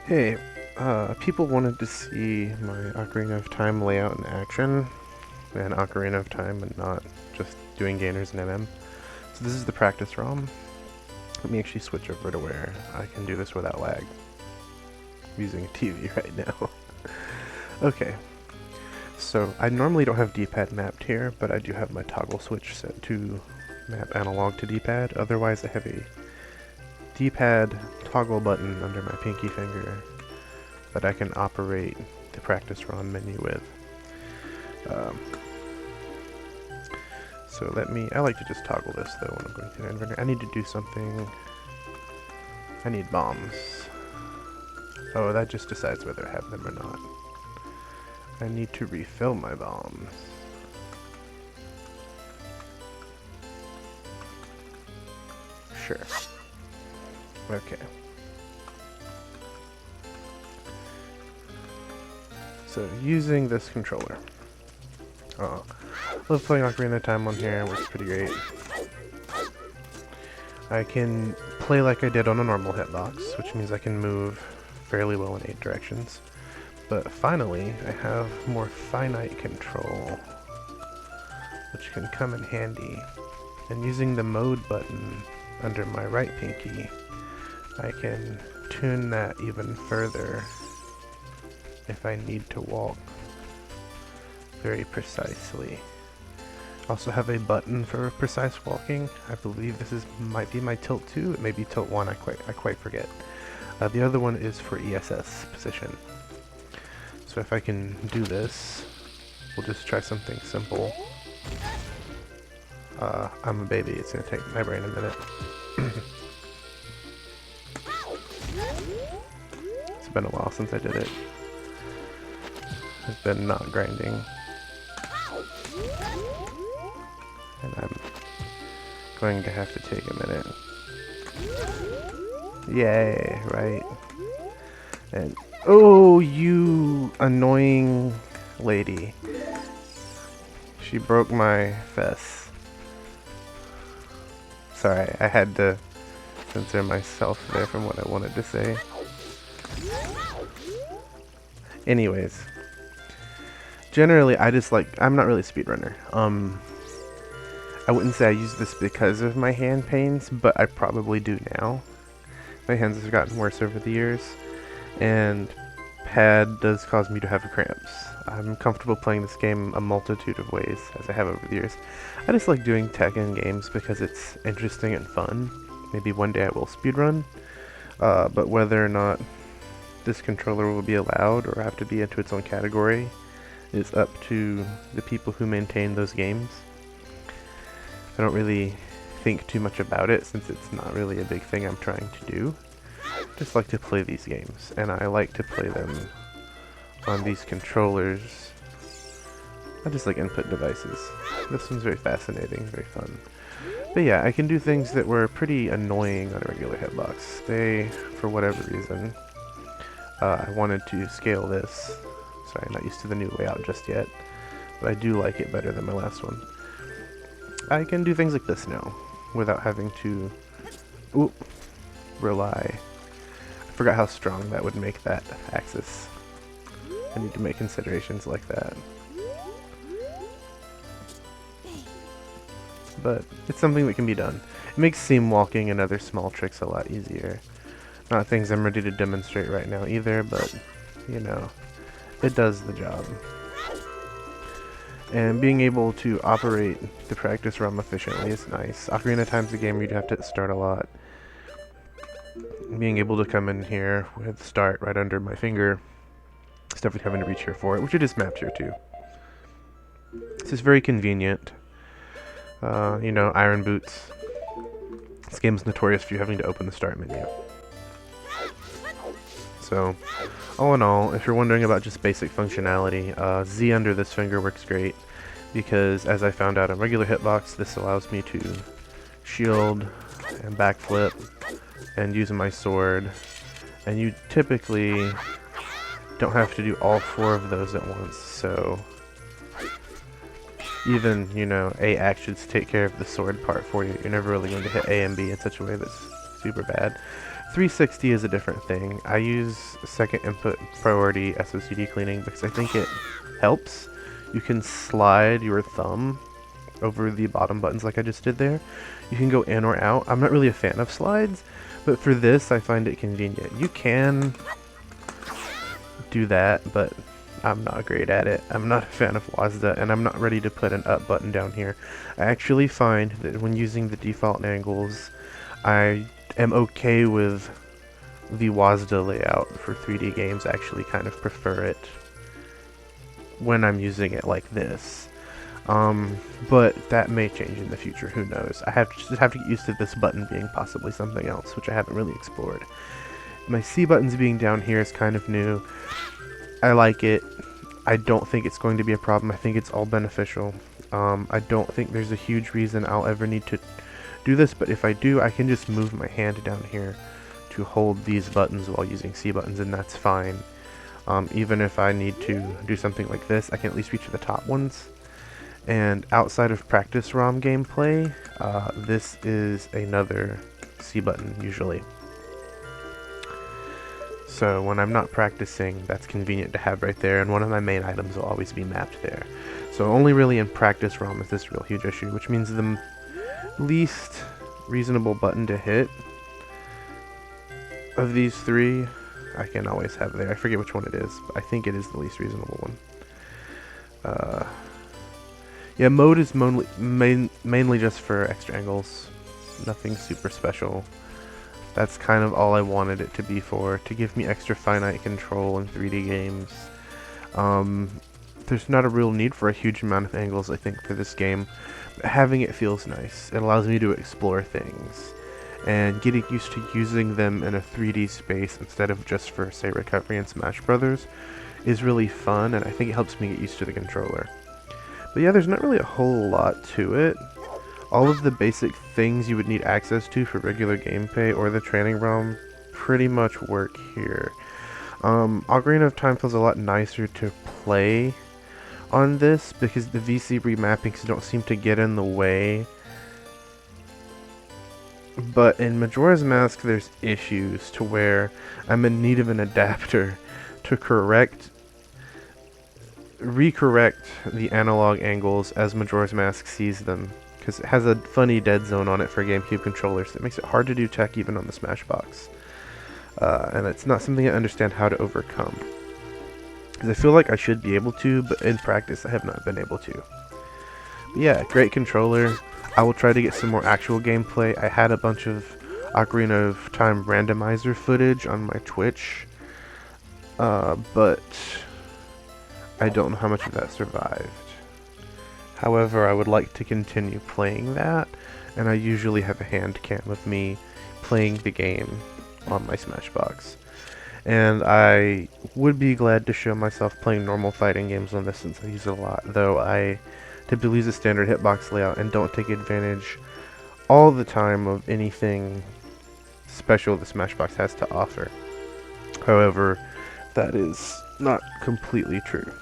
Hey, people wanted to see my Ocarina of Time layout in action, and Ocarina of Time and not just doing gainers and MM. So this is the practice ROM. Let me actually switch over to where I can do this without lag. I'm using a TV right now. Okay, so I normally don't have D-pad mapped here, but I do have my toggle switch set to map analog to D-pad. Otherwise I have a D-pad toggle button under my pinky finger that I can operate the practice ROM menu with. Um, so I like to just toggle this though when I'm going through the inventory. I need to do something. I need bombs. Oh, that just decides whether I have them or not. I need to refill my bombs. Sure. Okay. So, using this controller. Oh, love playing Ocarina of Time on here, it works pretty great. I can play like I did on a normal hitbox, which means I can move fairly well in 8 directions. But finally, I have more finite control, which can come in handy. And using the mode button under my right pinky, I can tune that even further if I need to walk very precisely. Also have a button for precise walking. I believe this might be my tilt 2, it may be tilt 1, I quite forget. The other one is for ESS position. So if I can do this, we'll just try something simple. I'm a baby, it's gonna take my brain a minute. It's been a while since I did it. I've been not grinding. And I'm going to have to take a minute. Yay, right? And oh, you annoying lady. She broke my fess. Sorry, I had to censor myself there from what I wanted to say. Anyways. Generally, I'm not really a speedrunner. I wouldn't say I use this because of my hand pains, but I probably do now. My hands have gotten worse over the years, and pad does cause me to have cramps. I'm comfortable playing this game a multitude of ways, as I have over the years. I just like doing tech in games because it's interesting and fun. Maybe one day I will speedrun, but whether or not this controller will be allowed or have to be into its own category is up to the people who maintain those games. I don't really think too much about it since it's not really a big thing I'm trying to do. I just like to play these games, and I like to play them on these controllers. I just like input devices. This one's very fascinating, very fun. But yeah, I can do things that were pretty annoying on a regular hitbox. For whatever reason, I wanted to scale this. Sorry, not used to the new layout just yet, but I do like it better than my last one. I can do things like this now, without having to rely. I forgot how strong that would make that axis. I need to make considerations like that. But it's something that can be done. It makes seam walking and other small tricks a lot easier. Not things I'm ready to demonstrate right now either, but, you know, it does the job. And being able to operate the practice ROM efficiently is nice. Ocarina of Time's a game where you'd have to start a lot. Being able to come in here with start right under my finger, instead of having to reach here for it, which it is mapped here too. This is very convenient. You know, iron boots. This game is notorious for you having to open the start menu. So, all in all, if you're wondering about just basic functionality, Z under this finger works great, because as I found out on regular hitbox, this allows me to shield and backflip and use my sword, and you typically don't have to do all 4 of those at once, so even, you know, A actions take care of the sword part for you. You're never really going to hit A and B in such a way that's super bad. 360 is a different thing. I use second input priority SOCD cleaning because I think it helps. You can slide your thumb over the bottom buttons like I just did there. You can go in or out. I'm not really a fan of slides, but for this I find it convenient. You can do that, but I'm not great at it. I'm not a fan of WASDA, and I'm not ready to put an up button down here. I actually find that when using the default angles, I am okay with the WASDA layout for 3D games. I actually kind of prefer it when I'm using it like this. But that may change in the future, who knows. I just have to get used to this button being possibly something else, which I haven't really explored. My C buttons being down here is kind of new. I like it. I don't think it's going to be a problem. I think it's all beneficial. I don't think there's a huge reason I'll ever need to do this, but if I do, I can just move my hand down here to hold these buttons while using C buttons, and that's fine. Even if I need to do something like this, I can at least reach the top ones. And outside of practice ROM gameplay, this is another C button usually. So when I'm not practicing, that's convenient to have right there, and one of my main items will always be mapped there. So only really in practice ROM is this a real huge issue, which means the least reasonable button to hit of these three, I can always have there. I forget which one it is, but I think it is the least reasonable one. Yeah, mode is mainly just for extra angles. Nothing super special. That's kind of all I wanted it to be for, to give me extra finite control in 3D games. There's not a real need for a huge amount of angles, I think, for this game. But having it feels nice. It allows me to explore things. And getting used to using them in a 3D space instead of just for, say, recovery and Smash Brothers is really fun, and I think it helps me get used to the controller. But yeah, there's not really a whole lot to it. All of the basic things you would need access to for regular gameplay or the training realm pretty much work here. Ocarina of Time feels a lot nicer to play on this because the VC remappings don't seem to get in the way. But in Majora's Mask there's issues to where I'm in need of an adapter to recorrect the analog angles as Majora's Mask sees them, because it has a funny dead zone on it for GameCube controllers that makes it hard to do tech even on the Smashbox. And it's not something I understand how to overcome. Because I feel like I should be able to, but in practice I have not been able to. But yeah, great controller. I will try to get some more actual gameplay. I had a bunch of Ocarina of Time randomizer footage on my Twitch, but I don't know how much of that survived. However, I would like to continue playing that, and I usually have a hand cam of me playing the game on my Smashbox. And I would be glad to show myself playing normal fighting games on this since I use it a lot, though I typically use a standard hitbox layout and don't take advantage all the time of anything special the Smashbox has to offer. However, that is not completely true.